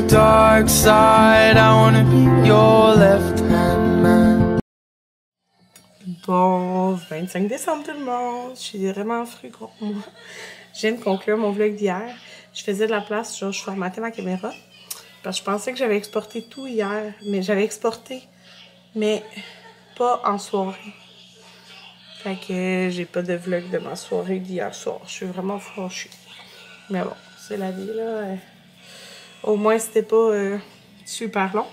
dark side. I wanna be your left-hand man. Bon, 25 décembre tout le monde, je suis vraiment frugaux. Je viens de conclure mon vlog d'hier. Je faisais de la place, genre je formatais ma caméra. Parce que je pensais que j'avais exporté tout hier, mais j'avais exporté, mais pas en soirée. Fait que j'ai pas de vlog de ma soirée d'hier soir. Je suis vraiment fâchée. Mais bon, c'est la vie là. Au moins c'était pas super long.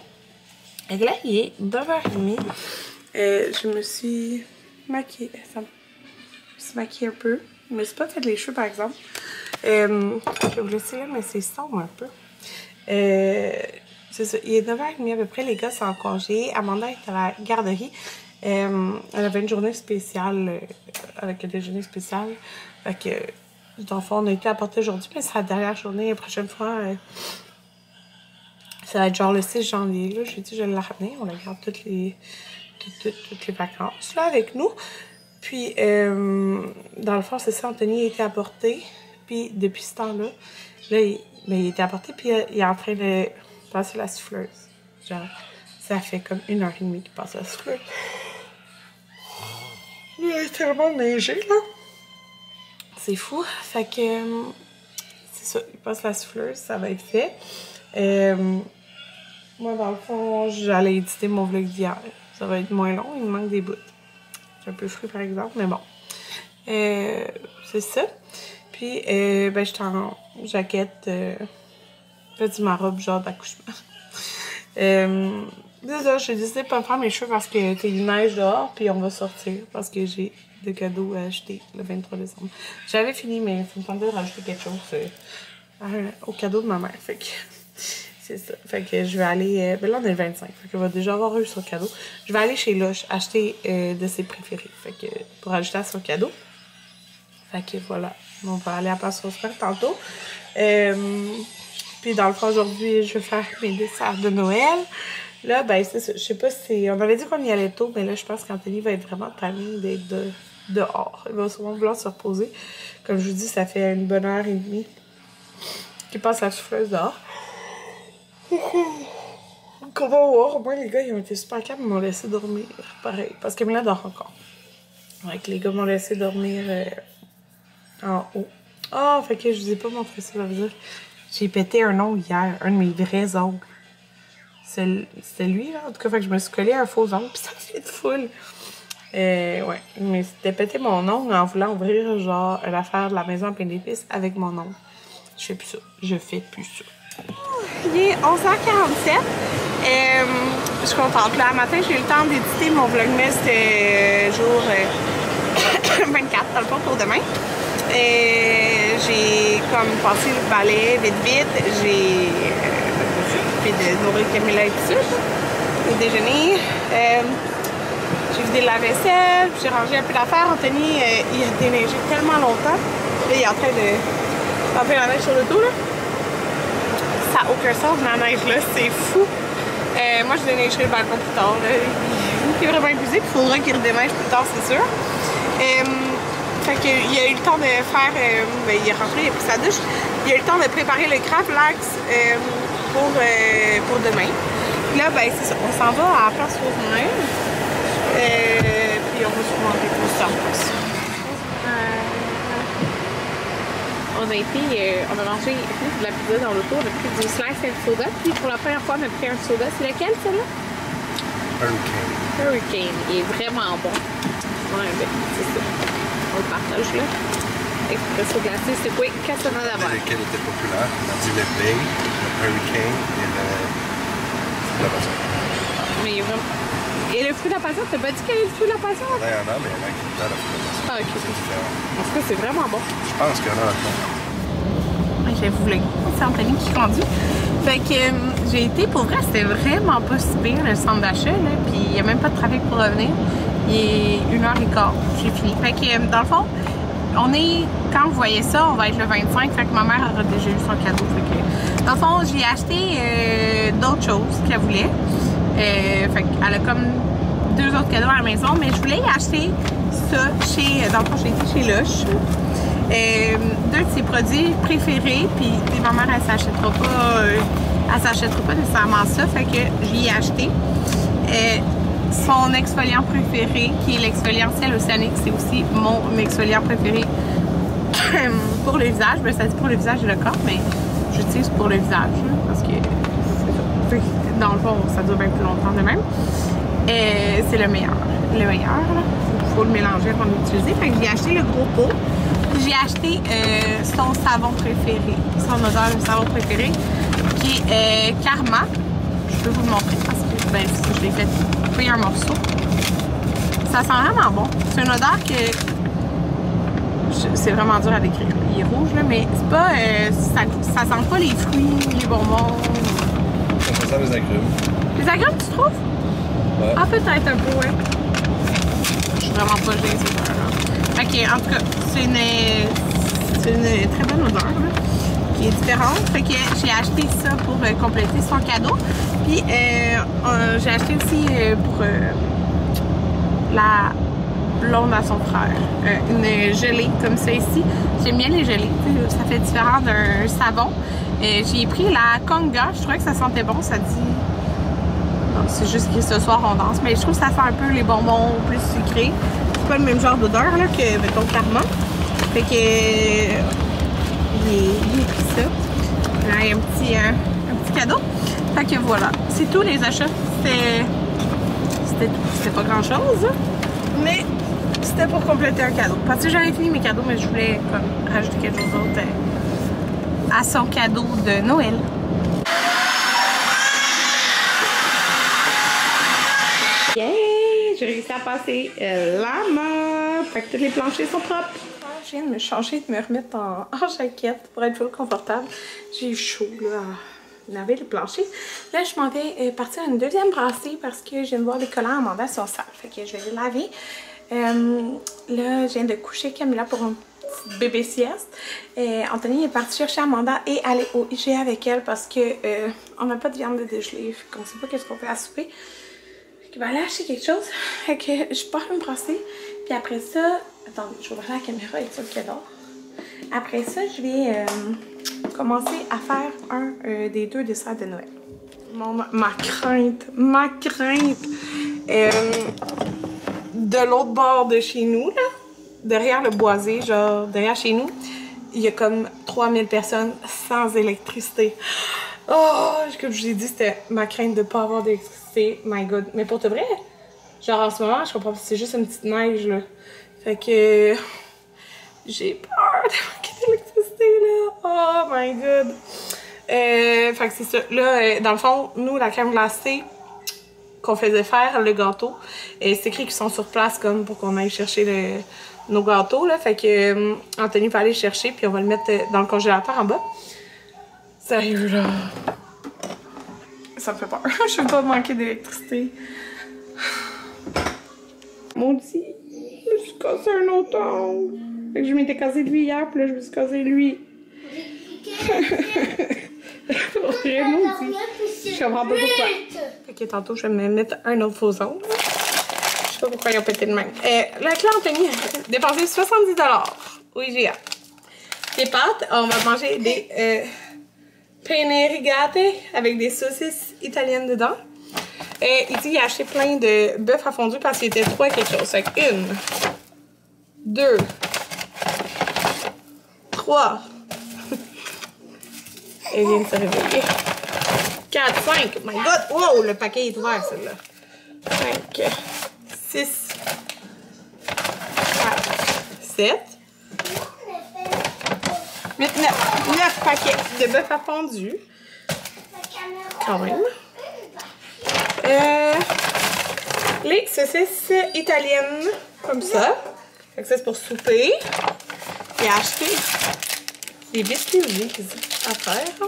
Et là, il est 9h30. Je me suis maquillée. Je me suis maquillée un peu. Je me suis pas fait les cheveux par exemple. Je vais vous laisser là, mais c'est sombre un peu. C'est ça. Il est 9h30 à peu près. Les gars sont en congé. Amanda est à la garderie. Elle avait une journée spéciale avec un déjeuner spécial. Fait que, dans le fond, on a été apporté aujourd'hui, mais c'est la dernière journée. La prochaine fois, ça va être genre le 6 janvier. Là. J'ai dit, je vais la ramener. On la garde toutes les vacances là, avec nous. Puis, dans le fond, c'est ça. Anthony a été apporté. Puis, depuis ce temps-là, là, il était apporté. Puis, il est en train de passer la souffleuse. Genre, ça fait comme 1h30 qu'il passe la souffleuse. Il est tellement neigé, là. C'est fou. Fait que, c'est ça. Il passe la souffleuse. Ça va être fait. Moi, dans le fond, j'allais éditer mon vlog d'hier. Ça va être moins long. Il me manque des bouts. C'est un peu fru, par exemple, mais bon. C'est ça. Puis, ben, j'étais en jaquette. J'ai dit ma robe, genre d'accouchement. Déjà, j'ai décidé de pas me faire mes cheveux parce que il neige dehors, puis on va sortir parce que j'ai des cadeaux à acheter le 23 décembre. J'avais fini, mais ça me tentait de rajouter quelque chose au cadeau de ma mère. Fait que c'est ça. Fait que je vais aller. Ben là, on est le 25. Fait qu'on va déjà avoir eu son cadeau. Je vais aller chez Lush acheter de ses préférés. Fait que pour ajouter à son cadeau. Fait que voilà. On va aller à Place Rosemère tantôt. Puis dans le fond, aujourd'hui, je vais faire mes desserts de Noël. Là, ben, c'est ça. Je sais pas si. On avait dit qu'on y allait tôt, mais là, je pense qu'Anthony va être vraiment tanné d'être dehors. Il va sûrement vouloir se reposer. Comme je vous dis, ça fait une bonne heure et demie qu'il passe la souffleuse dehors. Qu'on va voir. Au moins, les gars, ils ont été super calmes. Ils m'ont laissé dormir. Pareil. Parce que Mila dort encore. Ouais, que les gars m'ont laissé dormir en haut. Ah, fait que je vous ai pas montré ça, ça veut dire. J'ai pété un ongle hier. Un de mes vrais ongles. C'était lui, là. En tout cas, fait que je me suis collé un faux ongle. Puis ça fait de foule. Ouais. Mais c'était pété mon ongle en voulant ouvrir, genre, l'affaire de la maison en plein d'épices avec mon ongle. Je fais plus ça. Je fais plus ça. Il est 11h47. Je suis contente. Là, matin, j'ai eu le temps d'éditer mon vlogmas jour 24, dans le fond, pour demain. J'ai comme passé le balai vite. J'ai fait de nourrir Camilla et tout ça. Au déjeuner. J'ai vidé la vaisselle. J'ai rangé un peu d'affaires. Anthony, il a déneigé tellement longtemps. Là, il est en train de taper la neige sur le dos, là. Ça n'a aucun sens, la neige là, c'est fou. Moi, je déneigerai le balcon plus tard. Là. Il est vraiment épuisé, il faudra qu'il redéneige plus tard, c'est sûr. Fait qu'il a eu le temps de faire. Ben, il est rentré, il a pris sa douche. Il a eu le temps de préparer le Kraft Lax pour demain. Là, ben, c'est ça. On s'en va à la Place Rosemère. Puis on va se manger tout ça. On a mangé de la pizza dans l'auto, on a pris du slice and soda, puis pour la première fois on a pris un soda. C'est lequel, celui-là? Hurricane. Il est vraiment bon. Ouais, ben, c'est ça. On le partage là. Expresso glacé, c'est quoi? Qu'est-ce qu'on a d'abord? Lequel était populaire? On a dit le Bay, le Hurricane et le fruit de la passion. Mais il est vraiment. Et le fruit de la passion, t'as pas dit qu'il y a le fruit de la passion? Il y en a, mais il y en a qui est dans le fruit de la passion. Ah, ok. C'est différent. En tout cas, c'est vraiment bon. Je pense qu'il y en a là-dedans. Je vais vous vlogger. C'est Anthony qui conduit. Fait que j'ai été, pour vrai, c'était vraiment pas si pire le centre d'achat, là. Puis il n'y a même pas de trafic pour revenir. Il est 1h15. J'ai fini. Fait que dans le fond, quand vous voyez ça, on va être le 25. Fait que ma mère aura déjà eu son cadeau. Fait que, dans le fond, j'ai acheté d'autres choses qu'elle voulait. Fait qu'elle a comme 2 autres cadeaux à la maison. Mais je voulais y acheter ça dans le fond, j'ai été chez Lush. 2 de ses produits préférés, puis ma mère, elle s'achètera pas, elle s'achètera pas nécessairement ça, fait que j'y ai acheté. Son exfoliant préféré, qui est l'exfoliant Ciel Océanique, c'est aussi mon exfoliant préféré pour le visage. Ben, ça dit pour le visage et le corps, mais j'utilise pour le visage, là, parce que dans le fond, ça dure bien plus longtemps de même. C'est le meilleur. Le meilleur, il faut le mélanger avant de l'utiliser. Fait que j'ai acheté le gros pot. J'ai acheté son savon préféré, son odeur de savon préféré, qui est Karma. Je peux vous le montrer parce que ben, je l'ai fait couper un morceau. Ça sent vraiment bon. C'est une odeur que c'est vraiment dur à décrire. Il est rouge, là, mais c'est pas. Ça sent pas les fruits, les bonbons. Ça sent les agrumes. Les agrumes, tu trouves? Ouais. Ah, peut-être un peu, ouais. Je suis vraiment pas gênée, cette odeur-là. Ok, en tout cas, c'est une très bonne odeur, là, qui est différente. Fait que j'ai acheté ça pour compléter son cadeau. Puis, j'ai acheté aussi pour la blonde à son frère. Une gelée comme ça ici. J'aime bien les gelées. Ça fait différent d'un savon. J'ai pris la Conga. Je trouvais que ça sentait bon. Ça dit... C'est juste que ce soir on danse. Mais je trouve que ça fait un peu les bonbons plus sucrés. C'est pas le même genre d'odeur que mettons Karma. Fait que... j'ai pris ça. Là, il y a un petit cadeau. Fait que voilà. C'est tout les achats. C'était tout. C'était pas grand chose. Mais... c'était pour compléter un cadeau. Parce que j'avais fini mes cadeaux, mais je voulais comme, rajouter quelque chose d'autre à son cadeau de Noël. Yeah! J'ai réussi à passer la mop. Fait que tous les planchers sont propres. Je viens de me changer, de me remettre en jaquette pour être full confortable. J'ai eu chaud là, à laver le plancher. Là, je m'en vais partir à une deuxième brassée parce que je viens de voir les collants à Amanda sont sales. Fait que je vais les laver. Là, je viens de coucher Camilla pour une petite bébé sieste. Anthony est parti chercher Amanda et aller au IGA avec elle parce que on n'a pas de viande de dégelée. Fait qu'on sait pas qu'est-ce qu'on fait à souper. Fait qu'il va aller acheter quelque chose. Fait que je pars me brasser. Puis après ça, attendez, je vais ouvrir la caméra et sûr qu'elle dort. Après ça, je vais commencer à faire un des deux desserts de Noël. Ma crainte. De l'autre bord de chez nous, là, derrière le boisé, genre derrière chez nous, il y a comme 3000 personnes sans électricité. Oh, comme je vous ai dit, c'était ma crainte de ne pas avoir d'électricité. My God. Mais pour de vrai, genre en ce moment, je comprends, c'est juste une petite neige, là. Fait que j'ai peur de manquer d'électricité, là. Oh my God. Fait que c'est ça. Là, dans le fond, nous, la crème glacée qu'on faisait faire, le gâteau, c'est écrit qu'ils sont sur place comme pour qu'on aille chercher nos gâteaux, là. Fait que Anthony va aller le chercher, puis on va le mettre dans le congélateur en bas. Sérieux, là. Ça me fait peur. Je veux pas manquer d'électricité. Maudit. Je me suis cassé un autre ongle. Fait que je m'étais cassé lui hier, puis là, je me suis cassé lui. Pour vrai, maudit. Je comprends pas pourquoi. Fait que tantôt, je vais me mettre un autre faux ongle. Je sais pas pourquoi ils ont pété de même. Là, Anthony a dépensé 70$ au IGA. Les pâtes, on va manger des penne rigate avec des saucisses italiennes dedans. Il dit qu'il a acheté plein de bœuf à fondu parce qu'il était 3 quelque chose. Fait que 1, 2, 3. Elle vient de se réveiller. 4, 5. My God! Wow! Le paquet est ouvert, celui-là. 5, 6, 7, 8, 9 paquets de bœuf à fondu. Quand même. Les saucisses italiennes, comme ça. Fait que ça, c'est pour souper. J'ai acheté des biscuits à faire.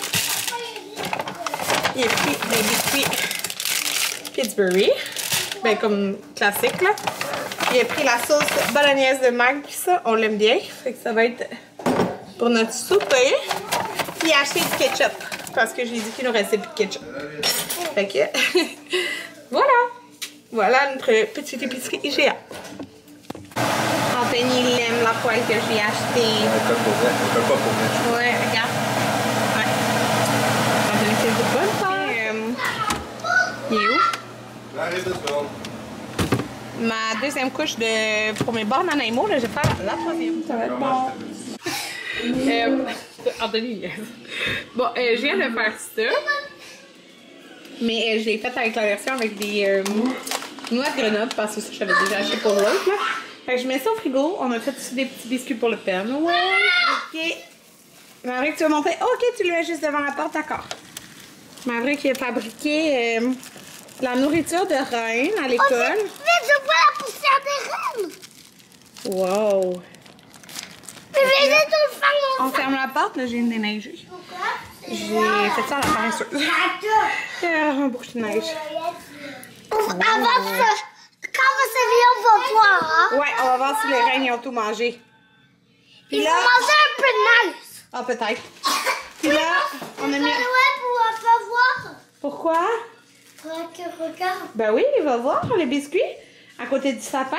Il a pris des biscuits Pittsburgh. Ben, comme classique, là. Il a pris la sauce bolognaise de Mag, puis ça, on l'aime bien. Fait que ça va être pour notre souper. Puis il a acheté du ketchup. Parce que j'ai dit qu'il nous restait plus de ketchup. Fait que, voilà. Voilà notre petite épicerie IGA. Anthony, il aime la poêle que j'ai achetée. On peut pas pour mettre. Ouais, regarde. Ouais. Anthony, c'est une bonne Il est où? Arrête de secondes. Ma deuxième couche pour mes bornes en animaux, là, je vais faire la troisième. Ça va être bon. Anthony, bon, je viens de faire ça. Mais je l'ai fait avec la version avec des noix de Grenoble parce que ça, je l'avais déjà acheté pour l'autre. Fait que je mets ça au frigo. On a fait aussi des petits biscuits pour le Père Noël. Ok. Maverick, tu vas montrer? Ok, tu le mets juste devant la porte, d'accord. Maverick qui a fabriqué la nourriture de reine à l'école. Mais je vois la poussière des reines. Wow. Mais je vais tout faire On ferme la porte, là, j'ai une déneigée. Pourquoi? J'ai fait ça à la paresseuse. Un bouche de neige. Avant ça, quand vous savez, on va voir. Hein? Ouais, on va voir si les reines ils ont tout mangé. Puis Ils là... vont manger un peu de neige. Ah, peut-être. Puis là, on a mis... Ouais, pour pas voir. Pourquoi? Faudrait que regarde. Ben oui, il va voir les biscuits à côté du sapin.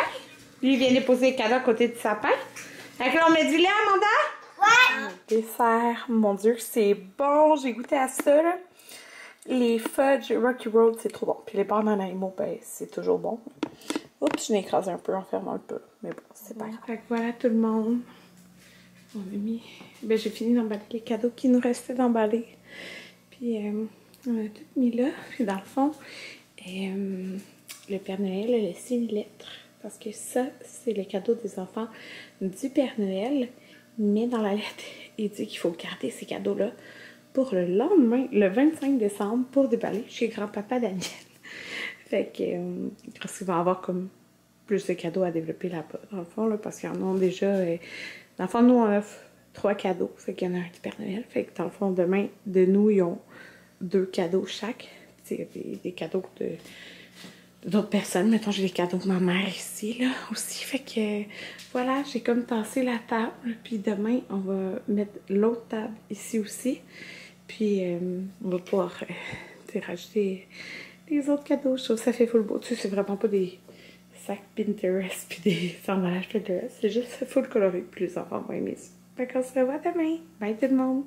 Lui, il vient déposer les cadeaux à côté du sapin. Fait que là, on met du lait, Amanda? Ouais. Dessert, mon Dieu, c'est bon. J'ai goûté à ça, là. Les fudge Rocky Road, c'est trop bon. Puis les bananes en animaux, ben, c'est toujours bon. Oups, je l'ai écrasé un peu en fermant le peu. Mais bon, c'est pas grave. Fait que voilà tout le monde. On a mis... Ben, j'ai fini d'emballer les cadeaux qui nous restaient d'emballer. Puis, on a tout mis là. Puis, dans le fond, le Père Noël a laissé une lettre. Parce que ça, c'est le cadeau des enfants du Père Noël. Mais dans la lettre, il dit qu'il faut garder ces cadeaux-là pour le lendemain, le 25 décembre, pour déballer chez grand-papa Daniel. Fait que, parce qu'il va avoir comme plus de cadeaux à développer là-bas, dans le fond, là, parce qu'ils en ont déjà... dans le fond, nous, on offre 3 cadeaux. Fait qu'il y en a un du Père Noël. Fait que, dans le fond, demain, de nous, ils ont 2 cadeaux chaque. C'est des cadeaux d'autres personnes. Mettons, j'ai des cadeaux de ma mère ici, là, aussi. Fait que, voilà, j'ai comme tassé la table. Puis demain, on va mettre l'autre table ici aussi. Puis, on va pouvoir rajouter les autres cadeaux. Je trouve que ça fait full beau. Tu sais, c'est vraiment pas des sacs Pinterest puis des emballages Pinterest. C'est juste full coloré. Puis les enfants vont aimer ça. Fait qu'on se revoit demain. Bye tout le monde!